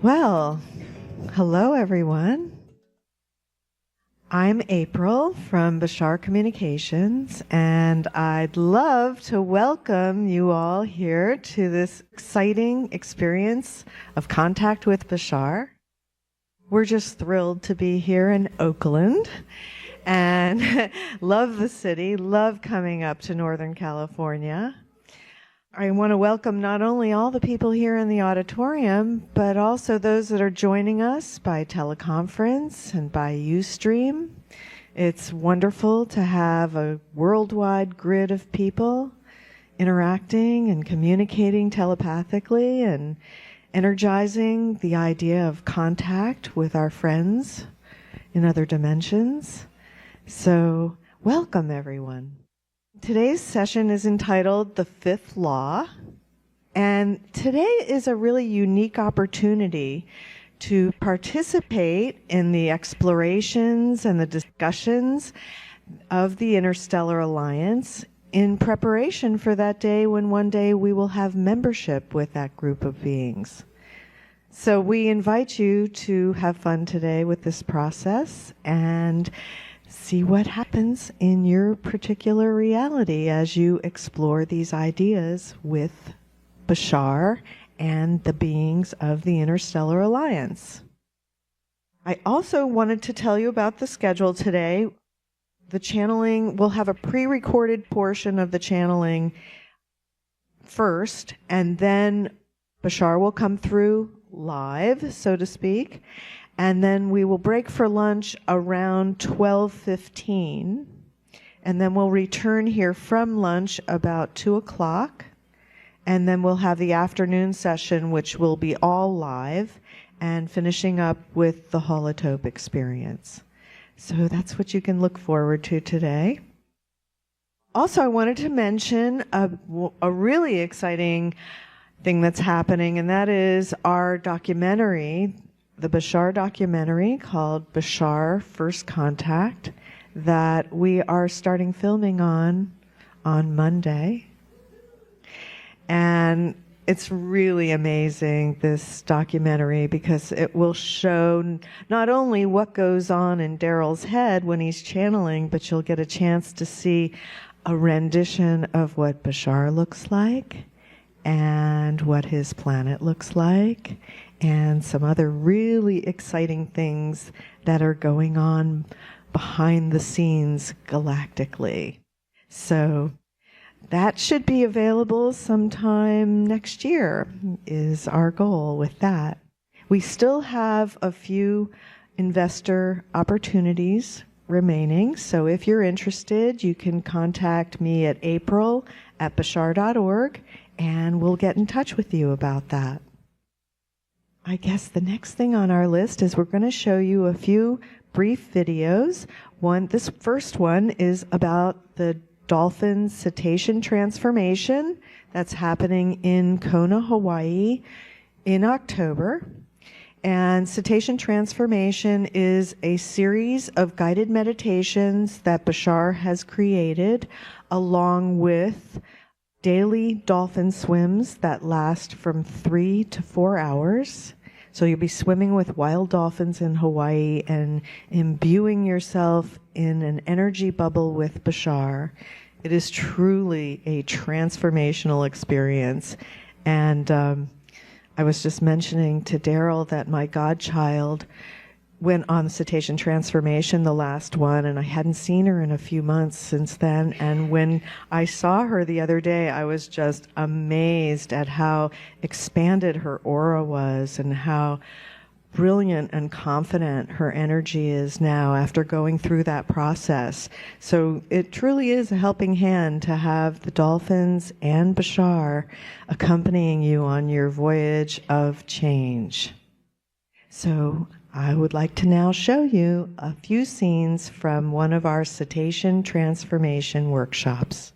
Well, hello everyone. I'm April from Bashar Communications, and I'd love to welcome you all here to this exciting experience of contact with Bashar. We're just thrilled to be here in Oakland and love the city, love coming up to Northern California. I want to welcome not only all the people here in the auditorium, but also those that are joining us by teleconference and by Ustream. It's wonderful to have a worldwide grid of people interacting and communicating telepathically and energizing the idea of contact with our friends in other dimensions. So, welcome everyone. Today's session is entitled The Fifth Law, and today is a really unique opportunity to participate in the explorations and the discussions of the Interstellar Alliance in preparation for that day when one day we will have membership with that group of beings. So we invite you to have fun today with this process and see what happens in your particular reality as you explore these ideas with Bashar and the beings of the Interstellar Alliance. I also wanted to tell you about the schedule today. The channeling, we'll have a pre-recorded portion of the channeling first, and then Bashar will come through live, so to speak. And then we will break for lunch around 12:15. And then we'll return here from lunch about 2 o'clock. And then we'll have the afternoon session, which will be all live, and finishing up with the holotope experience. So that's what you can look forward to today. Also, I wanted to mention a really exciting thing that's happening, and that is our documentary, the Bashar documentary called Bashar First Contact, that we are starting filming on Monday. And it's really amazing, this documentary, because it will show not only what goes on in Darryl's head when he's channeling, but you'll get a chance to see a rendition of what Bashar looks like and what his planet looks like, and some other really exciting things that are going on behind the scenes galactically. So that should be available sometime next year, is our goal with that. We still have a few investor opportunities remaining, so if you're interested, you can contact me at april@bashar.org, and we'll get in touch with you about that. I guess the next thing on our list is we're going to show you a few brief videos. This first one is about the dolphin cetacean transformation that's happening in Kona, Hawaii in October. And cetacean transformation is a series of guided meditations that Bashar has created, along with daily dolphin swims that last from 3 to 4 hours. So you'll be swimming with wild dolphins in Hawaii and imbuing yourself in an energy bubble with Bashar. It is truly a transformational experience. And I was just mentioning to Darryl that my godchild went on cetacean transformation, the last one, and I hadn't seen her in a few months since then. And when I saw her the other day, I was just amazed at how expanded her aura was and how brilliant and confident her energy is now after going through that process. So it truly is a helping hand to have the dolphins and Bashar accompanying you on your voyage of change. So I would like to now show you a few scenes from one of our cetacean transformation workshops.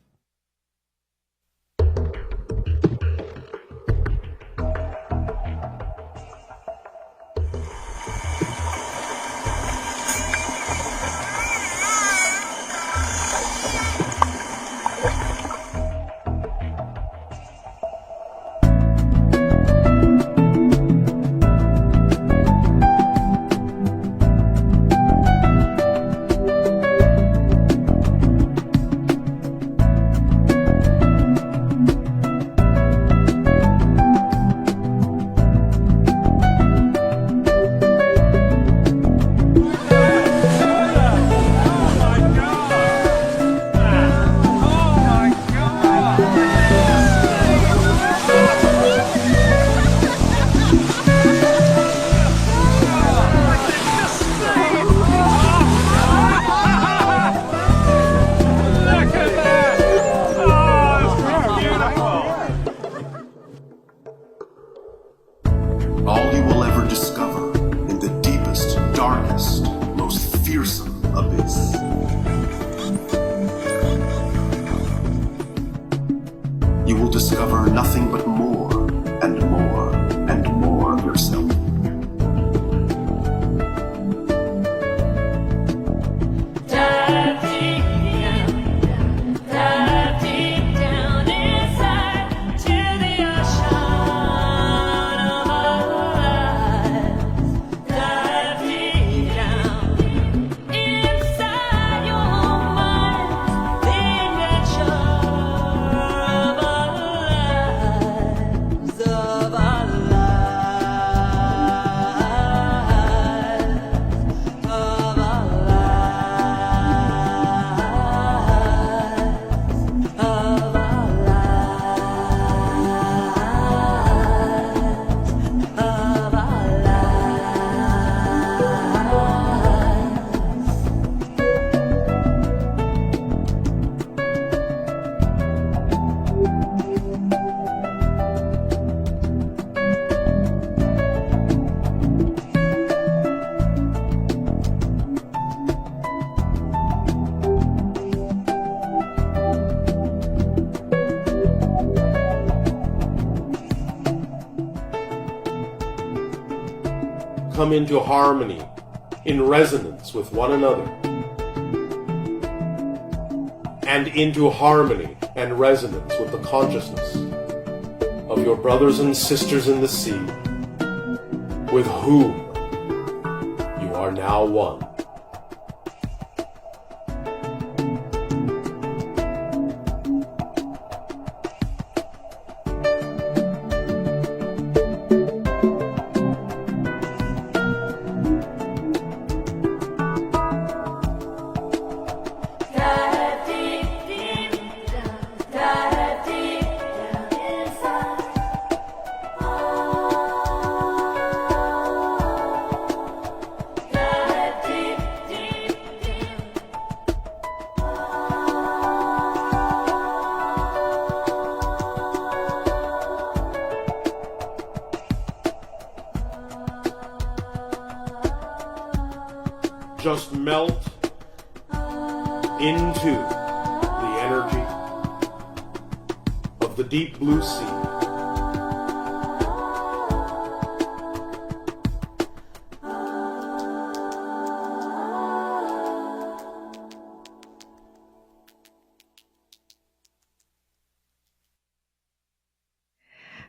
you will discover nothing but more and more and more of yourself. Come into harmony, in resonance with one another, and into harmony and resonance with the consciousness of your brothers and sisters in the sea, with whom you are now one. Just melt into the energy of the deep blue sea.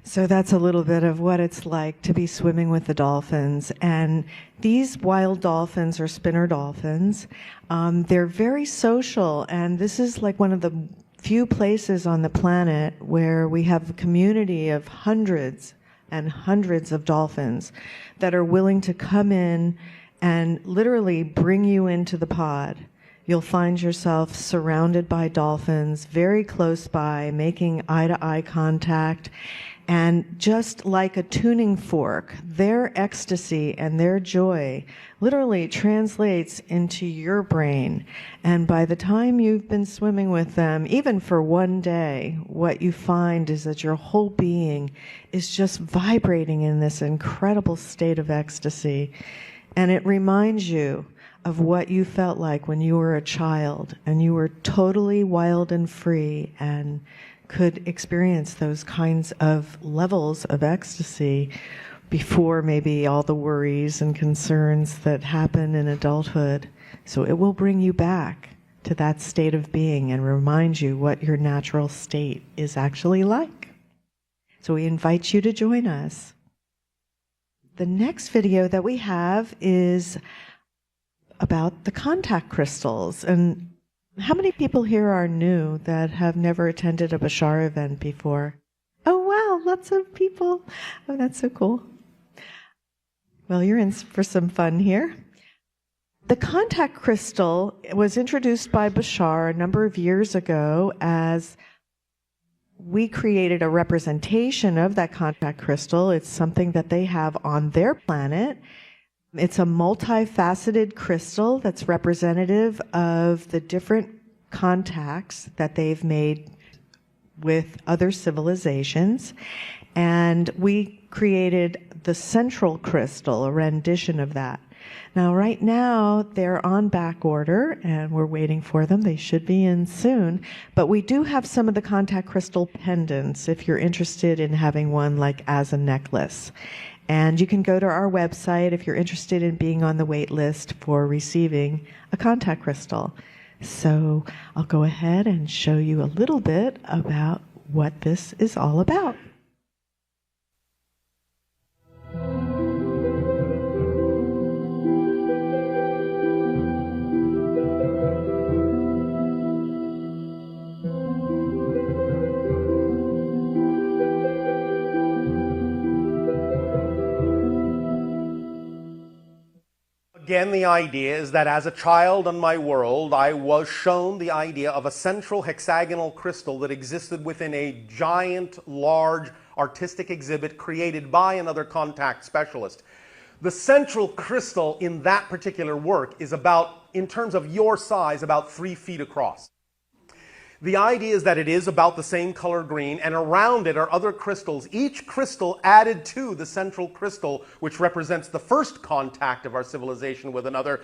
So that's a little bit of what it's like to be swimming with the dolphins. And these wild dolphins or spinner dolphins, they're very social. And this is like one of the few places on the planet where we have a community of hundreds and hundreds of dolphins that are willing to come in and literally bring you into the pod. You'll find yourself surrounded by dolphins, very close by, making eye-to-eye contact. And just like a tuning fork, their ecstasy and their joy literally translates into your brain. And by the time you've been swimming with them, even for one day, what you find is that your whole being is just vibrating in this incredible state of ecstasy. And it reminds you of what you felt like when you were a child and you were totally wild and free and could experience those kinds of levels of ecstasy before maybe all the worries and concerns that happen in adulthood. So it will bring you back to that state of being and remind you what your natural state is actually like. So we invite you to join us. The next video that we have is about the contact crystals. And how many people here are new that have never attended a Bashar event before? Oh, wow, lots of people. Oh, that's so cool. Well, you're in for some fun here. The contact crystal was introduced by Bashar a number of years ago as we created a representation of that contact crystal. It's something that they have on their planet. It's a multifaceted crystal that's representative of the different contacts that they've made with other civilizations. And we created the central crystal, a rendition of that. Now, right now, they're on back order, and we're waiting for them. They should be in soon. But we do have some of the contact crystal pendants if you're interested in having one like as a necklace. And you can go to our website if you're interested in being on the wait list for receiving a contact crystal. So I'll go ahead and show you a little bit about what this is all about. Again, the idea is that as a child on my world, I was shown the idea of a central hexagonal crystal that existed within a giant, large artistic exhibit created by another contact specialist. The central crystal in that particular work is about, in terms of your size, about 3 feet across. The idea is that it is about the same color green, and around it are other crystals, each crystal added to the central crystal, which represents the first contact of our civilization with another,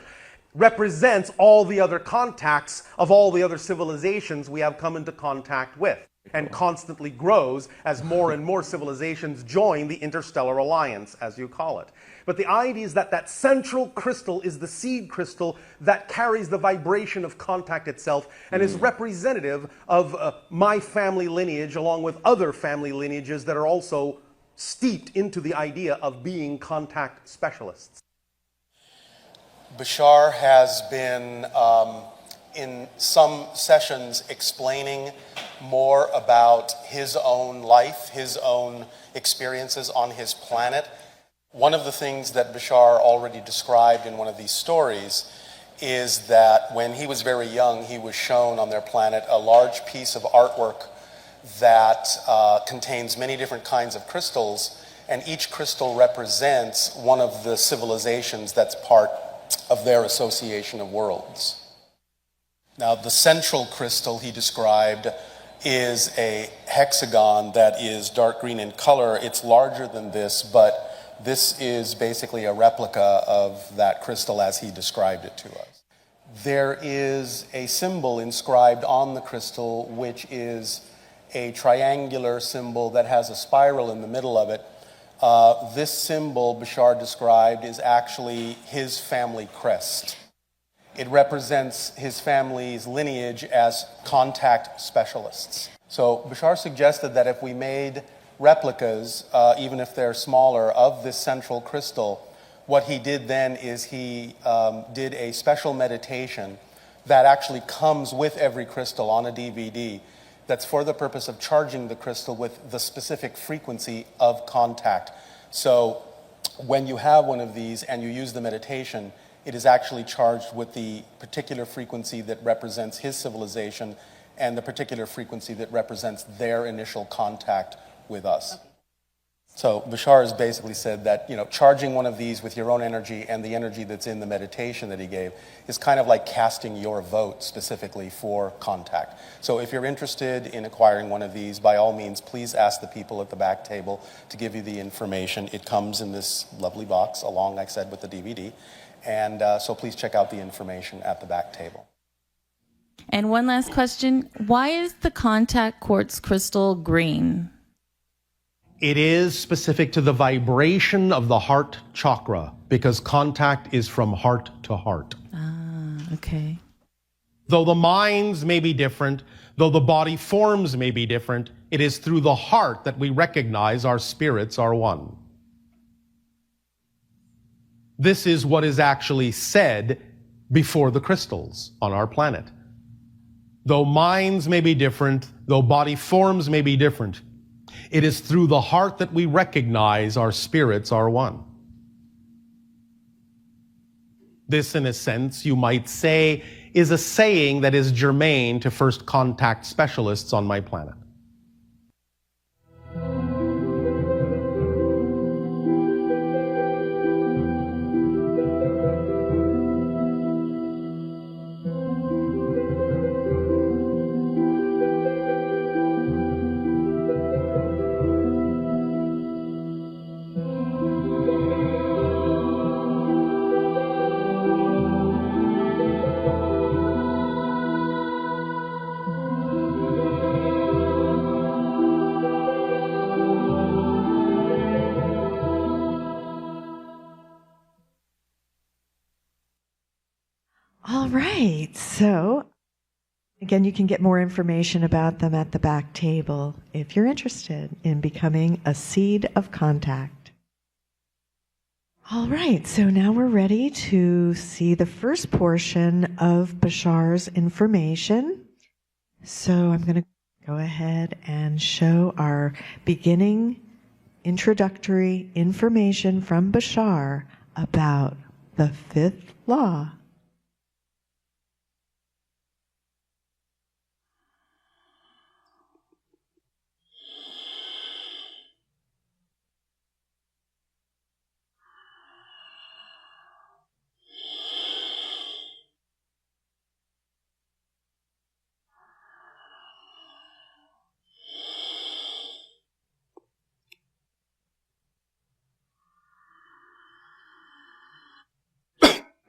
represents all the other contacts of all the other civilizations we have come into contact with, and constantly grows as more and more civilizations join the Interstellar Alliance, as you call it. But the idea is that that central crystal is the seed crystal that carries the vibration of contact itself and is representative of my family lineage along with other family lineages that are also steeped into the idea of being contact specialists. Bashar has been in some sessions explaining more about his own life, his own experiences on his planet. One of the things that Bashar already described in one of these stories is that when he was very young, he was shown on their planet a large piece of artwork that contains many different kinds of crystals, and each crystal represents one of the civilizations that's part of their association of worlds. Now, the central crystal he described is a hexagon that is dark green in color. It's larger than this, but this is basically a replica of that crystal as he described it to us. There is a symbol inscribed on the crystal, which is a triangular symbol that has a spiral in the middle of it. This symbol, Bashar described, is actually his family crest. It represents his family's lineage as contact specialists. So Bashar suggested that if we made replicas, even if they're smaller, of this central crystal, what he did then is he did a special meditation that actually comes with every crystal on a DVD that's for the purpose of charging the crystal with the specific frequency of contact. So when you have one of these and you use the meditation, it is actually charged with the particular frequency that represents his civilization and the particular frequency that represents their initial contact with us. Okay. So Bashar has basically said that, charging one of these with your own energy and the energy that's in the meditation that he gave is kind of like casting your vote specifically for contact. So if you're interested in acquiring one of these, by all means, please ask the people at the back table to give you the information. It comes in this lovely box along, like I said, with the DVD. And so please check out the information at the back table. And one last question. Why is the contact quartz crystal green? It is specific to the vibration of the heart chakra, because contact is from heart to heart. Ah, okay. Though the minds may be different, though the body forms may be different, it is through the heart that we recognize our spirits are one. This is what is actually said before the crystals on our planet. Though minds may be different, though body forms may be different, it is through the heart that we recognize our spirits are one. This, in a sense, you might say, is a saying that is germane to first contact specialists on my planet. right. So, again, you can get more information about them at the back table if you're interested in becoming a seed of contact. All right, so now we're ready to see the first portion of Bashar's information. So I'm going to go ahead and show our beginning introductory information from Bashar about the fifth law.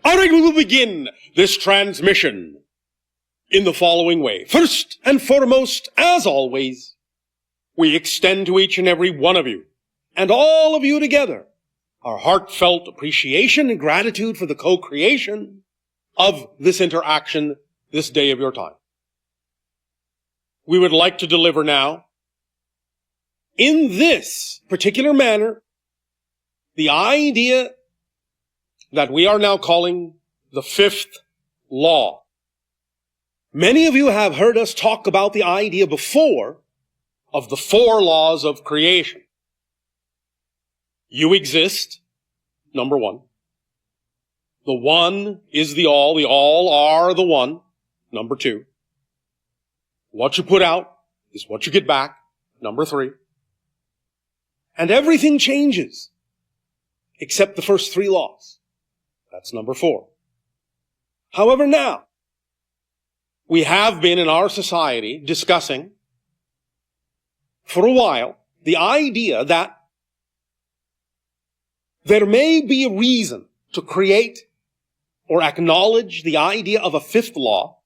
All right, we will begin this transmission in the following way. First and foremost, as always, we extend to each and every one of you, and all of you together, our heartfelt appreciation and gratitude for the co-creation of this interaction this day of your time. We would like to deliver now, in this particular manner, the idea that we are now calling the fifth law. Many of you have heard us talk about the idea before of the four laws of creation. You exist, number one. The one is the all are the one, number two. What you put out is what you get back, number three. And everything changes, except the first three laws. That's number four. However, now, we have been in our society discussing for a while the idea that there may be a reason to create or acknowledge the idea of a fifth law.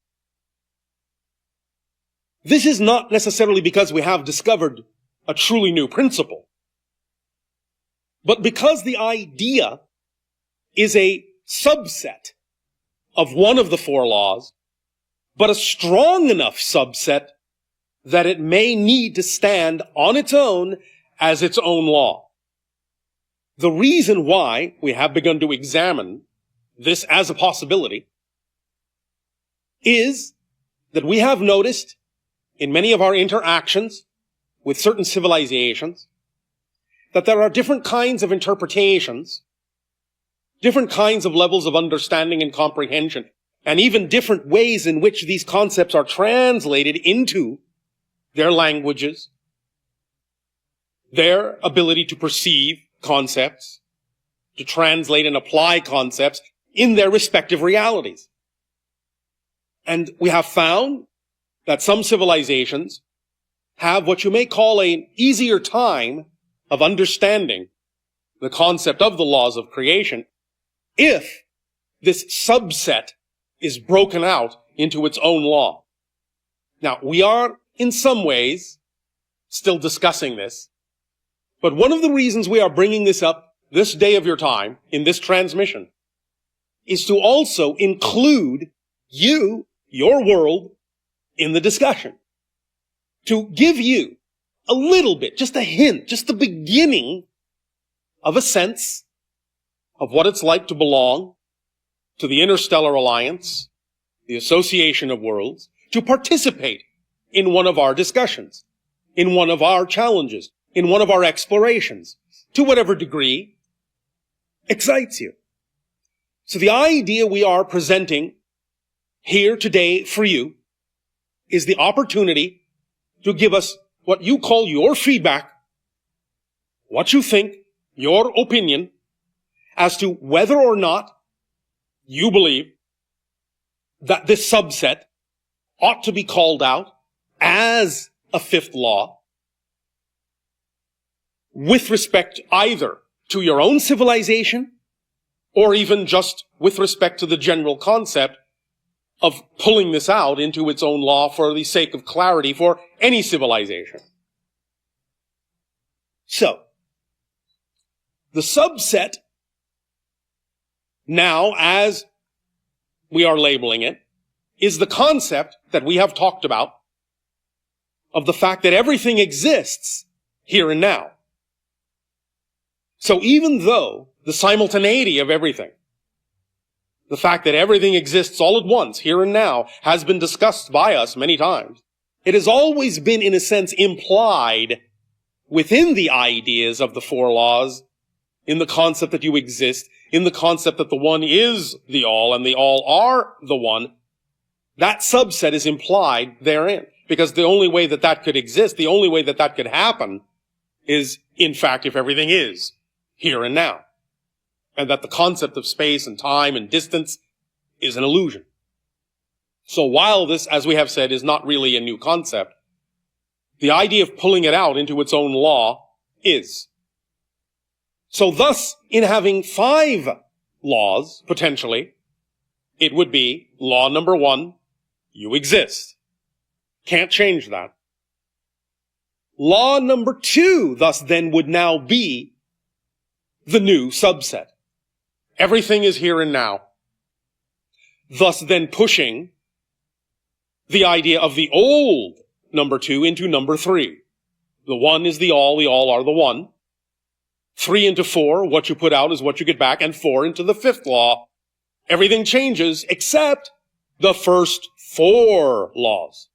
This is not necessarily because we have discovered a truly new principle, but because the idea is a subset of one of the four laws, but a strong enough subset that it may need to stand on its own as its own law. The reason why we have begun to examine this as a possibility is that we have noticed in many of our interactions with certain civilizations that there are different kinds of interpretations, different kinds of levels of understanding and comprehension, and even different ways in which these concepts are translated into their languages, their ability to perceive concepts, to translate and apply concepts in their respective realities. And we have found that some civilizations have what you may call an easier time of understanding the concept of the laws of creation if this subset is broken out into its own law. Now, we are, in some ways, still discussing this, but one of the reasons we are bringing this up this day of your time, in this transmission, is to also include you, your world, in the discussion. To give you a little bit, just a hint, just the beginning of a sense of what it's like to belong to the Interstellar Alliance, the Association of Worlds, to participate in one of our discussions, in one of our challenges, in one of our explorations, to whatever degree excites you. So the idea we are presenting here today for you is the opportunity to give us what you call your feedback, what you think, your opinion, as to whether or not you believe that this subset ought to be called out as a fifth law with respect either to your own civilization or even just with respect to the general concept of pulling this out into its own law for the sake of clarity for any civilization. So, the subset now, as we are labeling it, is the concept that we have talked about of the fact that everything exists here and now. So even though the simultaneity of everything, the fact that everything exists all at once, here and now, has been discussed by us many times, it has always been, in a sense, implied within the ideas of the four laws, in the concept that you exist, in the concept that the one is the all and the all are the one. That subset is implied therein. Because the only way that that could exist, the only way that that could happen is, in fact, if everything is here and now. And that the concept of space and time and distance is an illusion. So while this, as we have said, is not really a new concept, the idea of pulling it out into its own law is. So thus, in having 5 laws, potentially, it would be law number 1, you exist. Can't change that. Law number 2, thus then, would now be the new subset. Everything is here and now. Thus then pushing the idea of the old number 2 into number 3. The 1 is the all are the 1. 3 into 4, what you put out is what you get back, and 4 into the 5th law. Everything changes except the first 4 laws.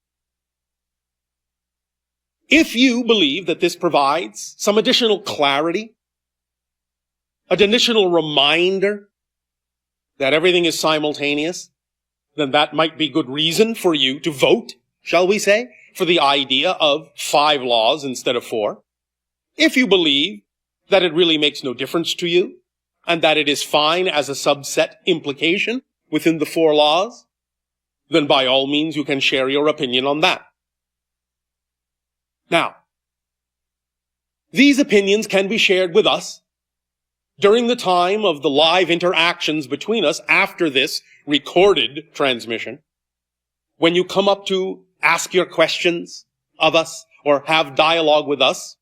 If you believe that this provides some additional clarity, an additional reminder that everything is simultaneous, then that might be good reason for you to vote, shall we say, for the idea of 5 laws instead of 4. If you believe that it really makes no difference to you, and that it is fine as a subset implication within the 4 laws, then by all means you can share your opinion on that. Now, these opinions can be shared with us during the time of the live interactions between us after this recorded transmission. When you come up to ask your questions of us or have dialogue with us,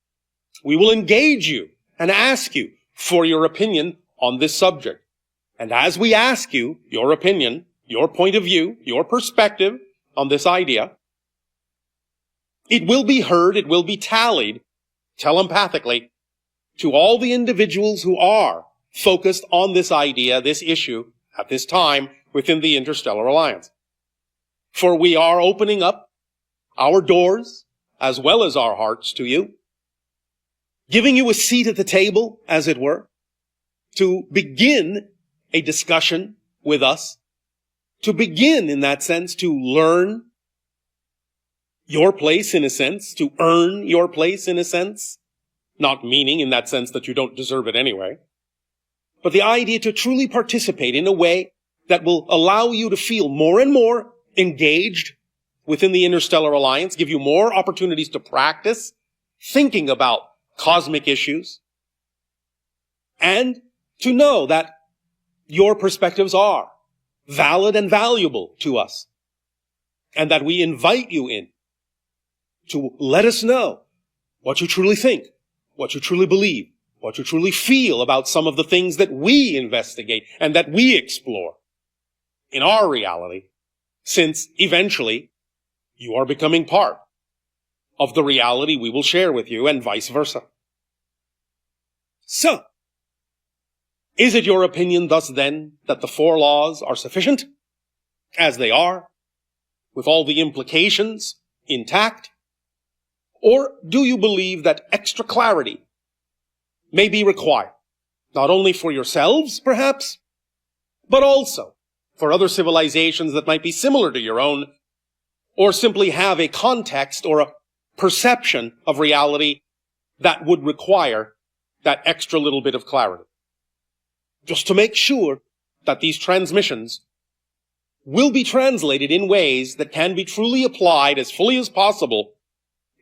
we will engage you and ask you for your opinion on this subject. And as we ask you your opinion, your point of view, your perspective on this idea, it will be heard, it will be tallied telepathically to all the individuals who are focused on this idea, this issue, at this time within the Interstellar Alliance. For we are opening up our doors as well as our hearts to you, giving you a seat at the table, as it were, to begin a discussion with us, to begin, in that sense, to learn your place, in a sense, to earn your place, in a sense, not meaning in that sense that you don't deserve it anyway, but the idea to truly participate in a way that will allow you to feel more and more engaged within the Interstellar Alliance, give you more opportunities to practice thinking about cosmic issues, and to know that your perspectives are valid and valuable to us, and that we invite you in to let us know what you truly think, what you truly believe, what you truly feel about some of the things that we investigate and that we explore in our reality, since eventually you are becoming part of the reality we will share with you, and vice versa. So, is it your opinion thus then that the 4 laws are sufficient, as they are, with all the implications intact? Or do you believe that extra clarity may be required, not only for yourselves, perhaps, but also for other civilizations that might be similar to your own, or simply have a context or a perception of reality that would require that extra little bit of clarity? Just to make sure that these transmissions will be translated in ways that can be truly applied as fully as possible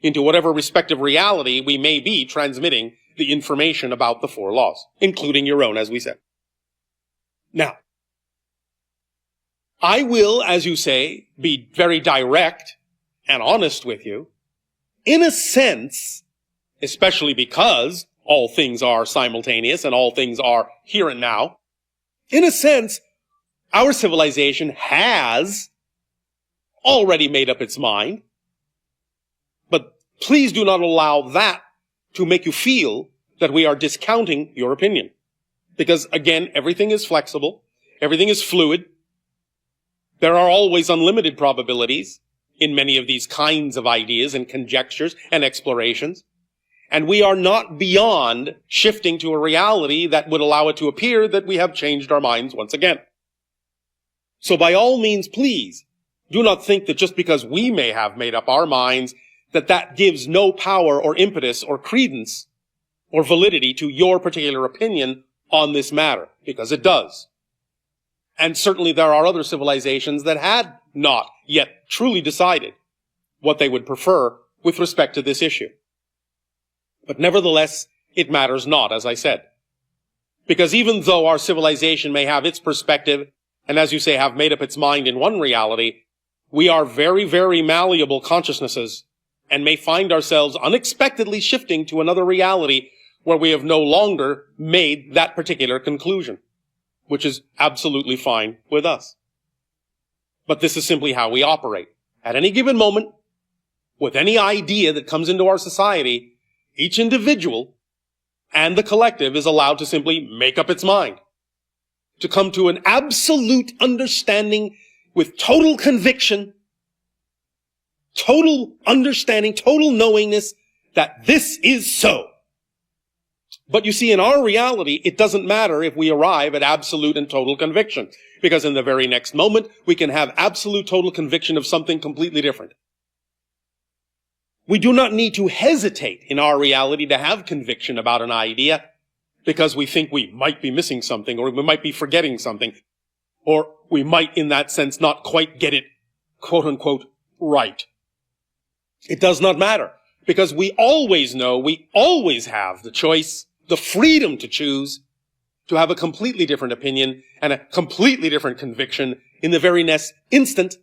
into whatever respective reality we may be transmitting the information about the 4 laws, including your own, as we said. Now, I will, as you say, be very direct and honest with you. In a sense, especially because all things are simultaneous and all things are here and now, in a sense, our civilization has already made up its mind. But please do not allow that to make you feel that we are discounting your opinion. Because, again, everything is flexible. Everything is fluid. There are always unlimited probabilities in many of these kinds of ideas and conjectures and explorations. And we are not beyond shifting to a reality that would allow it to appear that we have changed our minds once again. So by all means, please, do not think that just because we may have made up our minds, that gives no power or impetus or credence or validity to your particular opinion on this matter, because it does. And certainly there are other civilizations that had not yet truly decided what they would prefer with respect to this issue. But nevertheless, it matters not, as I said. Because even though our civilization may have its perspective, and as you say, have made up its mind in one reality, we are very, very malleable consciousnesses and may find ourselves unexpectedly shifting to another reality where we have no longer made that particular conclusion, which is absolutely fine with us. But this is simply how we operate. At any given moment, with any idea that comes into our society, each individual and the collective is allowed to simply make up its mind, to come to an absolute understanding with total conviction, total understanding, total knowingness that this is so. But you see, in our reality, it doesn't matter if we arrive at absolute and total conviction, because in the very next moment, we can have absolute total conviction of something completely different. We do not need to hesitate in our reality to have conviction about an idea because we think we might be missing something, or we might be forgetting something, or we might, in that sense, not quite get it, quote unquote, right. It does not matter, because we always know, we always have the choice, the freedom to choose, to have a completely different opinion and a completely different conviction in the very next instant.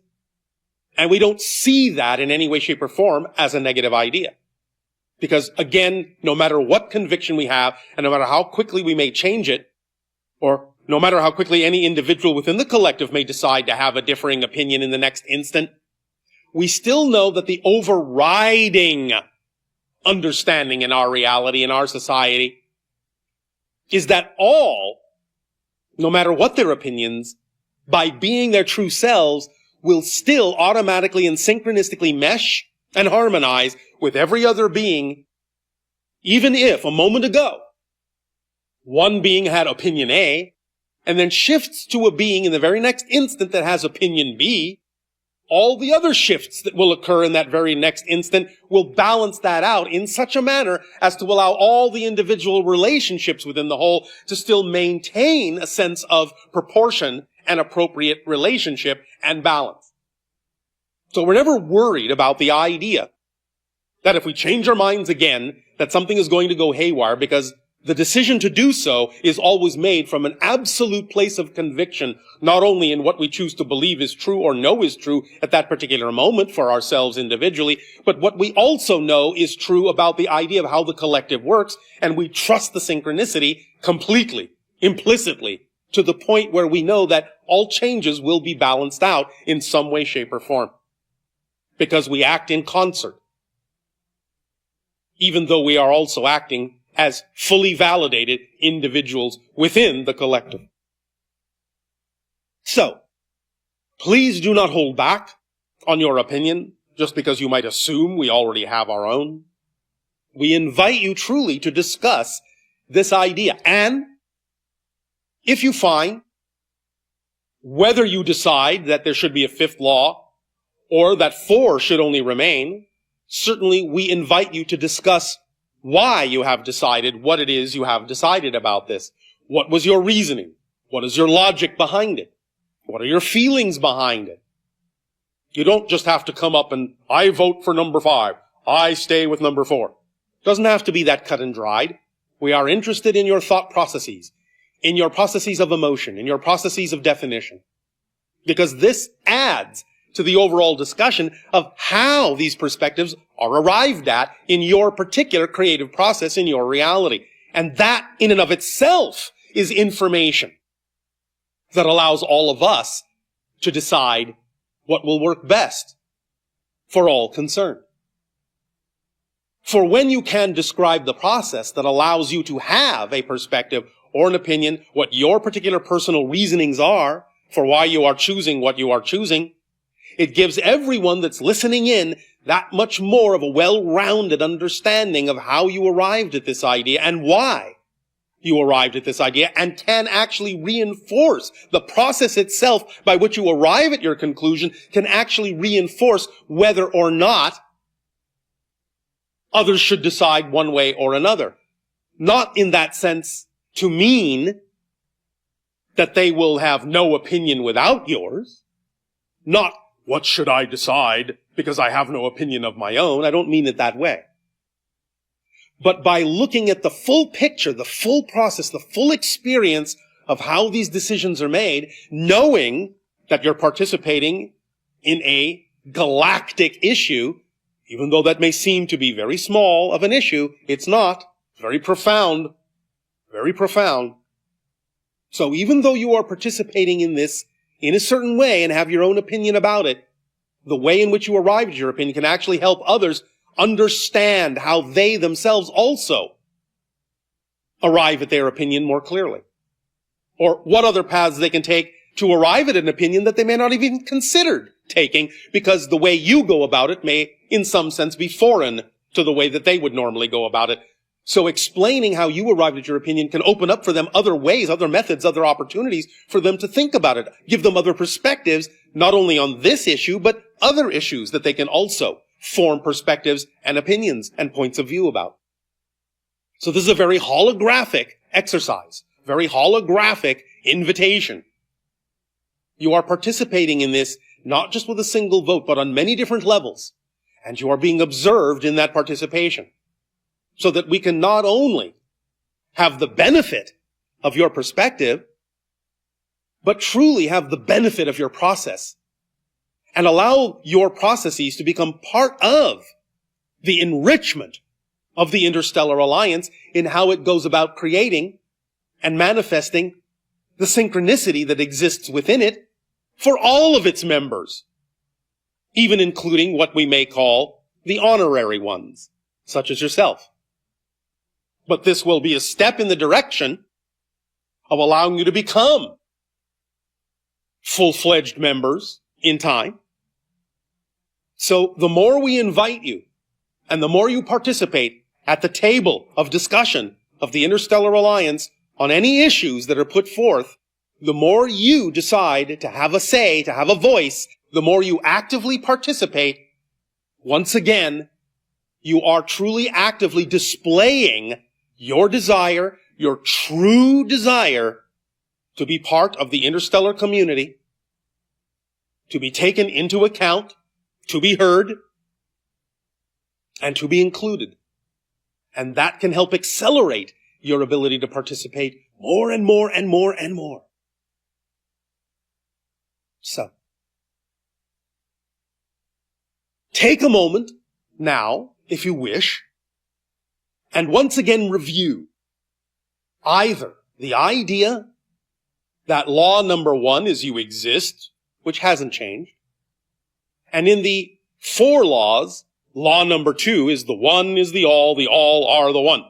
And we don't see that in any way, shape, or form as a negative idea. Because again, no matter what conviction we have, and no matter how quickly we may change it, or no matter how quickly any individual within the collective may decide to have a differing opinion in the next instant, we still know that the overriding understanding in our reality, in our society, is that all, no matter what their opinions, by being their true selves, will still automatically and synchronistically mesh and harmonize with every other being, even if a moment ago one being had opinion A and then shifts to a being in the very next instant that has opinion B. All the other shifts that will occur in that very next instant will balance that out in such a manner as to allow all the individual relationships within the whole to still maintain a sense of proportion and appropriate relationship and balance. So we're never worried about the idea that if we change our minds again, that something is going to go haywire, because the decision to do so is always made from an absolute place of conviction, not only in what we choose to believe is true or know is true at that particular moment for ourselves individually, but what we also know is true about the idea of how the collective works, and we trust the synchronicity completely, implicitly, to the point where we know that all changes will be balanced out in some way, shape, or form. Because we act in concert, even though we are also acting as fully validated individuals within the collective. So, please do not hold back on your opinion just because you might assume we already have our own. We invite you truly to discuss this idea. And if you find, whether you decide that there should be a fifth law or that 4 should only remain, certainly we invite you to discuss why you have decided what it is you have decided about this. What was your reasoning? What is your logic behind it? What are your feelings behind it? You don't just have to come up and, I vote for number 5. I stay with number 4. It doesn't have to be that cut and dried. We are interested in your thought processes, in your processes of emotion, in your processes of definition. Because this adds to the overall discussion of how these perspectives are arrived at in your particular creative process in your reality. And that in and of itself is information that allows all of us to decide what will work best for all concerned. For when you can describe the process that allows you to have a perspective or an opinion, what your particular personal reasonings are for why you are choosing what you are choosing, it gives everyone that's listening in that much more of a well-rounded understanding of how you arrived at this idea and why you arrived at this idea, and can actually reinforce the process itself by which you arrive at your conclusion, can actually reinforce whether or not others should decide one way or another. Not in that sense to mean that they will have no opinion without yours. Not, what should I decide because I have no opinion of my own. I don't mean it that way. But by looking at the full picture, the full process, the full experience of how these decisions are made, knowing that you're participating in a galactic issue, even though that may seem to be very small of an issue, it's not. It's very profound. Very profound. So even though you are participating in this in a certain way and have your own opinion about it, the way in which you arrive at your opinion can actually help others understand how they themselves also arrive at their opinion more clearly. Or what other paths they can take to arrive at an opinion that they may not have even considered taking, because the way you go about it may, in some sense, be foreign to the way that they would normally go about it. So explaining how you arrived at your opinion can open up for them other ways, other methods, other opportunities for them to think about it, give them other perspectives, not only on this issue, but other issues that they can also form perspectives and opinions and points of view about. So this is a very holographic exercise, very holographic invitation. You are participating in this not just with a single vote, but on many different levels, and you are being observed in that participation, so that we can not only have the benefit of your perspective, but truly have the benefit of your process, and allow your processes to become part of the enrichment of the Interstellar Alliance in how it goes about creating and manifesting the synchronicity that exists within it for all of its members, even including what we may call the honorary ones, such as yourself. But this will be a step in the direction of allowing you to become full-fledged members in time. So the more we invite you and the more you participate at the table of discussion of the Interstellar Alliance on any issues that are put forth, the more you decide to have a say, to have a voice, the more you actively participate, once again, you are truly actively displaying your desire, your true desire to be part of the interstellar community, to be taken into account, to be heard, and to be included. And that can help accelerate your ability to participate more and more and more and more. So, take a moment now, if you wish, and once again review either the idea that law number 1 is you exist, which hasn't changed, and in the 4 laws, law number 2 is the one is the all are the one.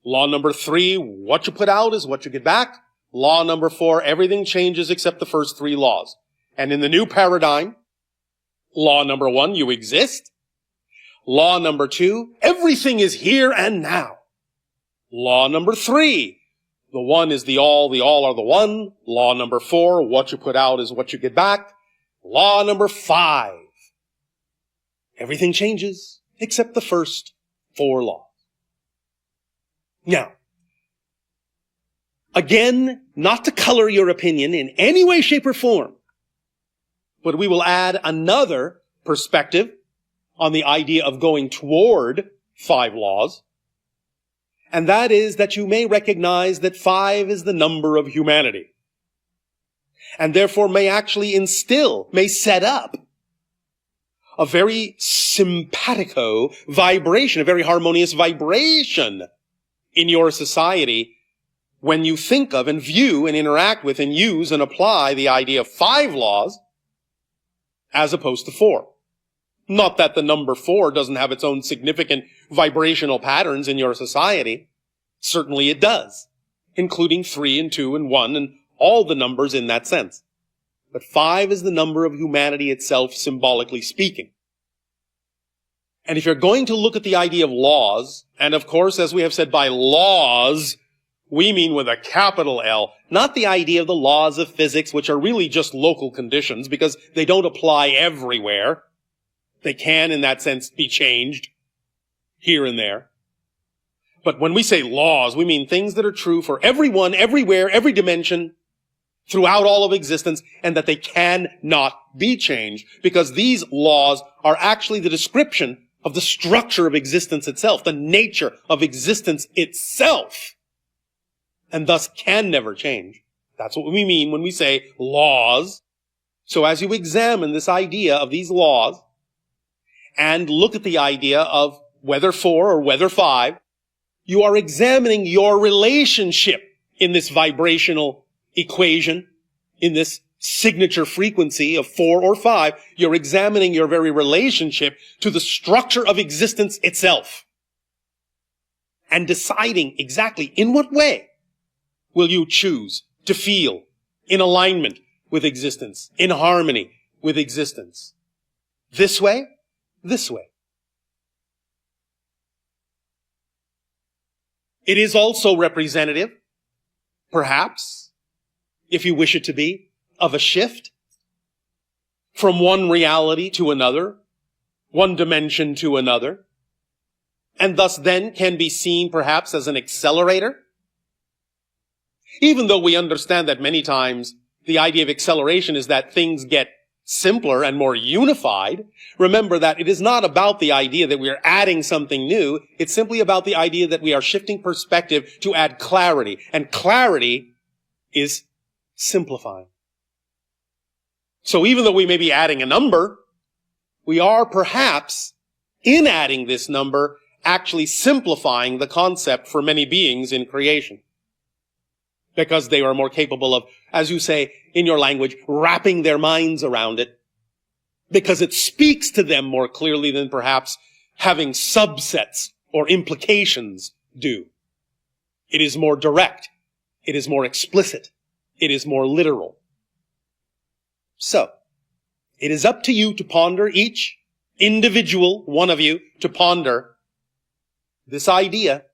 Law number 3, what you put out is what you get back. Law number 4, everything changes except the first 3 laws. And in the new paradigm, law number 1, you exist. Law number 2, everything is here and now. Law number 3, the one is the all are the one. Law number 4, what you put out is what you get back. Law number 5, everything changes except the first 4 laws. Now, again, not to color your opinion in any way, shape, or form, but we will add another perspective on the idea of going toward 5 laws, and that is that you may recognize that 5 is the number of humanity, and therefore may actually may set up a very simpatico vibration, a very harmonious vibration in your society when you think of and view and interact with and use and apply the idea of 5 laws as opposed to 4. Not that the number 4 doesn't have its own significant vibrational patterns in your society. Certainly it does, including 3 and 2 and 1 and all the numbers in that sense. But 5 is the number of humanity itself, symbolically speaking. And if you're going to look at the idea of laws, and of course, as we have said, by laws, we mean with a capital L, not the idea of the laws of physics, which are really just local conditions, because they don't apply everywhere. They can, in that sense, be changed here and there. But when we say laws, we mean things that are true for everyone, everywhere, every dimension, throughout all of existence, and that they cannot be changed, because these laws are actually the description of the structure of existence itself, the nature of existence itself, and thus can never change. That's what we mean when we say laws. So as you examine this idea of these laws, and look at the idea of whether 4 or whether 5, you are examining your relationship in this vibrational equation, in this signature frequency of 4 or 5. You're examining your very relationship to the structure of existence itself, and deciding exactly in what way will you choose to feel in alignment with existence, in harmony with existence. This way, this way. It is also representative, perhaps, if you wish it to be, of a shift from one reality to another, one dimension to another, and thus then can be seen perhaps as an accelerator. Even though we understand that many times the idea of acceleration is that things get simpler and more unified, remember that it is not about the idea that we are adding something new. It's simply about the idea that we are shifting perspective to add clarity. And clarity is simplifying. So even though we may be adding a number, we are perhaps, in adding this number, actually simplifying the concept for many beings in creation. Because they are more capable of, as you say in your language, wrapping their minds around it. Because it speaks to them more clearly than perhaps having subsets or implications do. It is more direct. It is more explicit. It is more literal. So, it is up to you to ponder, each individual one of you to ponder this idea,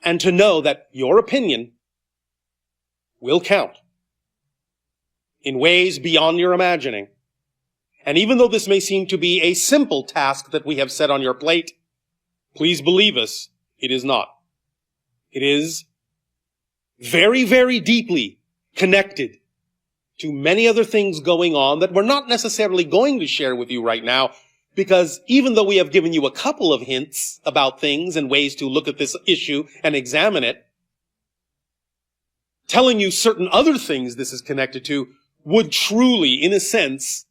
and to know that your opinion will count in ways beyond your imagining. And even though this may seem to be a simple task that we have set on your plate, please believe us, it is not. It is very, very deeply connected to many other things going on that we're not necessarily going to share with you right now, because even though we have given you a couple of hints about things and ways to look at this issue and examine it, telling you certain other things this is connected to would truly, in a sense,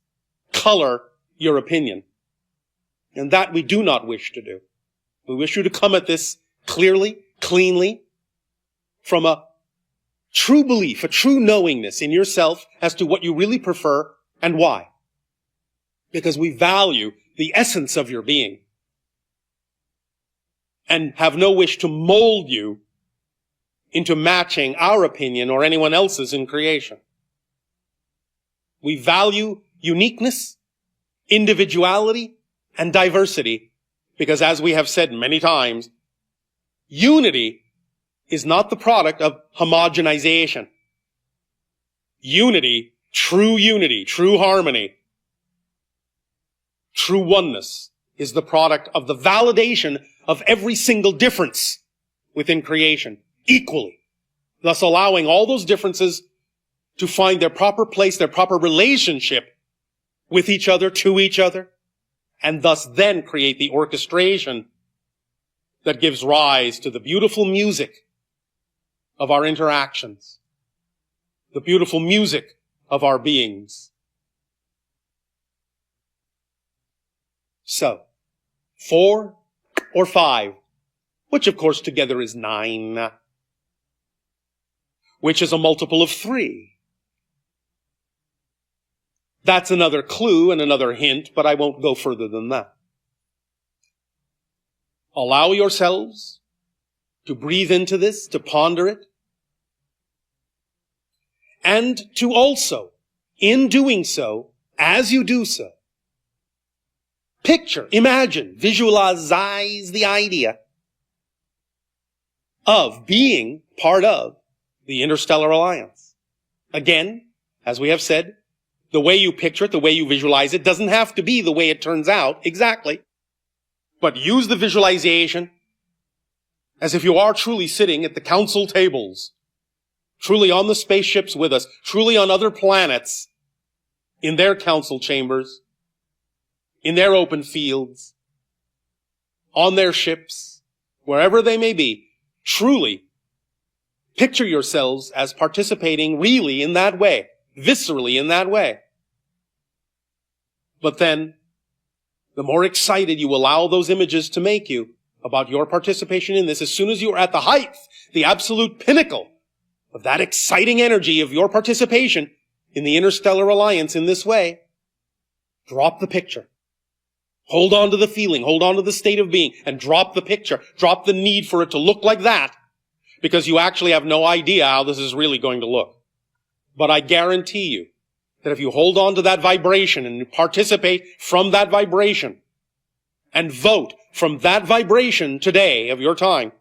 color your opinion. And that we do not wish to do. We wish you to come at this clearly, cleanly, from a true belief, a true knowingness in yourself as to what you really prefer and why. Because we value the essence of your being and have no wish to mold you into matching our opinion or anyone else's in creation. We value uniqueness, individuality, and diversity because, as we have said many times, unity is not the product of homogenization. Unity, true harmony, true oneness is the product of the validation of every single difference within creation equally, thus allowing all those differences to find their proper place, their proper relationship with each other, to each other, and thus then create the orchestration that gives rise to the beautiful music of our interactions, the beautiful music of our beings. So, 4 or 5, which of course together is 9, which is a multiple of 3, That's another clue and another hint, but I won't go further than that. Allow yourselves to breathe into this, to ponder it, and to also, in doing so, as you do so, picture, imagine, visualize the idea of being part of the Interstellar Alliance. Again, as we have said, the way you picture it, the way you visualize it, doesn't have to be the way it turns out exactly. But use the visualization as if you are truly sitting at the council tables, truly on the spaceships with us, truly on other planets, in their council chambers, in their open fields, on their ships, wherever they may be. Truly picture yourselves as participating really in that way, viscerally in that way. But then, the more excited you allow those images to make you about your participation in this, as soon as you are at the height, the absolute pinnacle of that exciting energy of your participation in the Interstellar Alliance in this way, drop the picture. Hold on to the feeling, hold on to the state of being, and drop the picture. Drop the need for it to look like that, because you actually have no idea how this is really going to look. But I guarantee you that if you hold on to that vibration and participate from that vibration and vote from that vibration today of your time,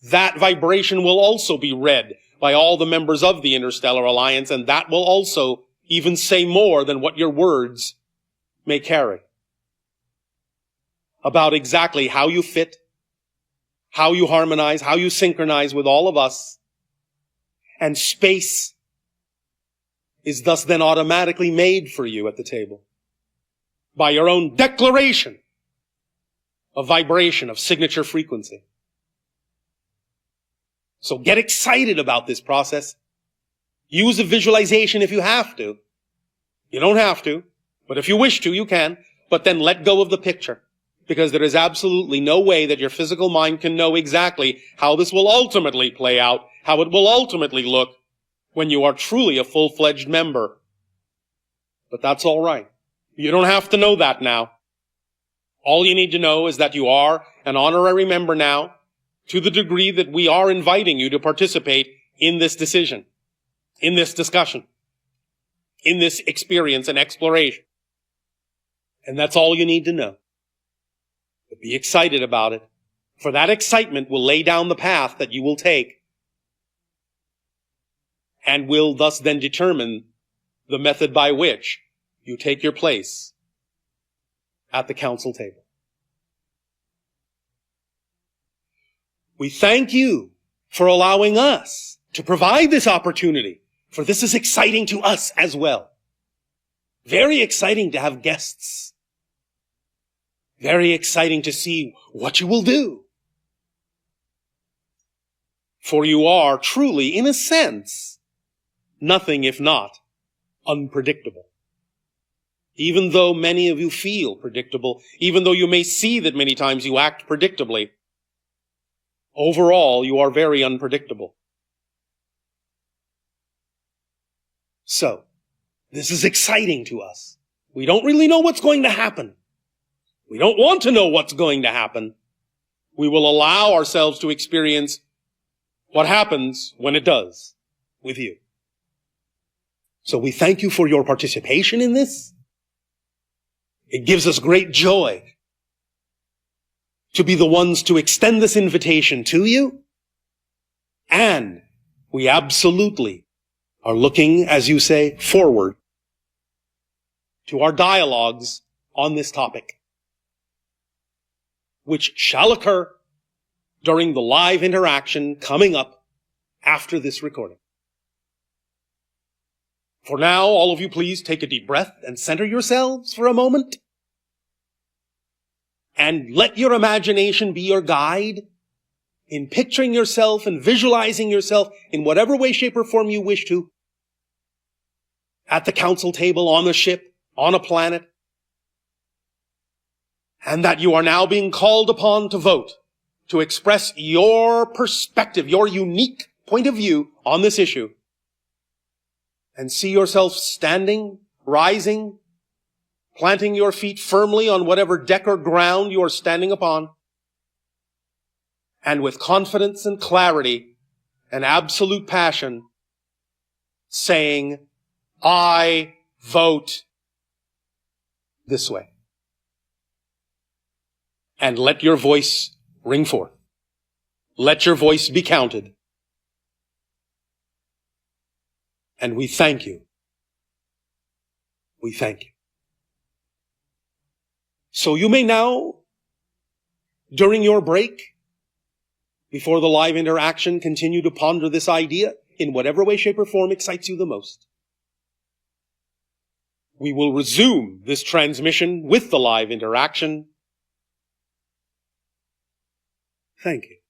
that vibration will also be read by all the members of the Interstellar Alliance, and that will also even say more than what your words may carry about exactly how you fit, how you harmonize, how you synchronize with all of us. And space is thus then automatically made for you at the table by your own declaration of vibration, of signature frequency. So get excited about this process. Use a visualization if you have to. You don't have to, but if you wish to, you can. But then let go of the picture, because there is absolutely no way that your physical mind can know exactly how this will ultimately play out, how it will ultimately look when you are truly a full-fledged member. But that's all right. You don't have to know that now. All you need to know is that you are an honorary member now, to the degree that we are inviting you to participate in this decision, in this discussion, in this experience and exploration. And that's all you need to know. But be excited about it, for that excitement will lay down the path that you will take, and will thus then determine the method by which you take your place at the council table. We thank you for allowing us to provide this opportunity, for this is exciting to us as well. Very exciting to have guests. Very exciting to see what you will do. For you are truly, in a sense, nothing if not unpredictable. Even though many of you feel predictable, even though you may see that many times you act predictably, overall you are very unpredictable. So, this is exciting to us. We don't really know what's going to happen. We don't want to know what's going to happen. We will allow ourselves to experience what happens when it does with you. So we thank you for your participation in this. It gives us great joy to be the ones to extend this invitation to you. And we absolutely are looking, as you say, forward to our dialogues on this topic, which shall occur during the live interaction coming up after this recording. For now, all of you please take a deep breath and center yourselves for a moment. And let your imagination be your guide in picturing yourself and visualizing yourself in whatever way, shape, or form you wish to at the council table, on the ship, on a planet. And that you are now being called upon to vote, to express your perspective, your unique point of view on this issue. and see yourself standing, rising, planting your feet firmly on whatever deck or ground you are standing upon, and with confidence and clarity and absolute passion, saying, I vote this way. And let your voice ring forth. Let your voice be counted. And we thank you. We thank you. So you may now, during your break, before the live interaction, continue to ponder this idea in whatever way, shape, or form excites you the most. We will resume this transmission with the live interaction. Thank you.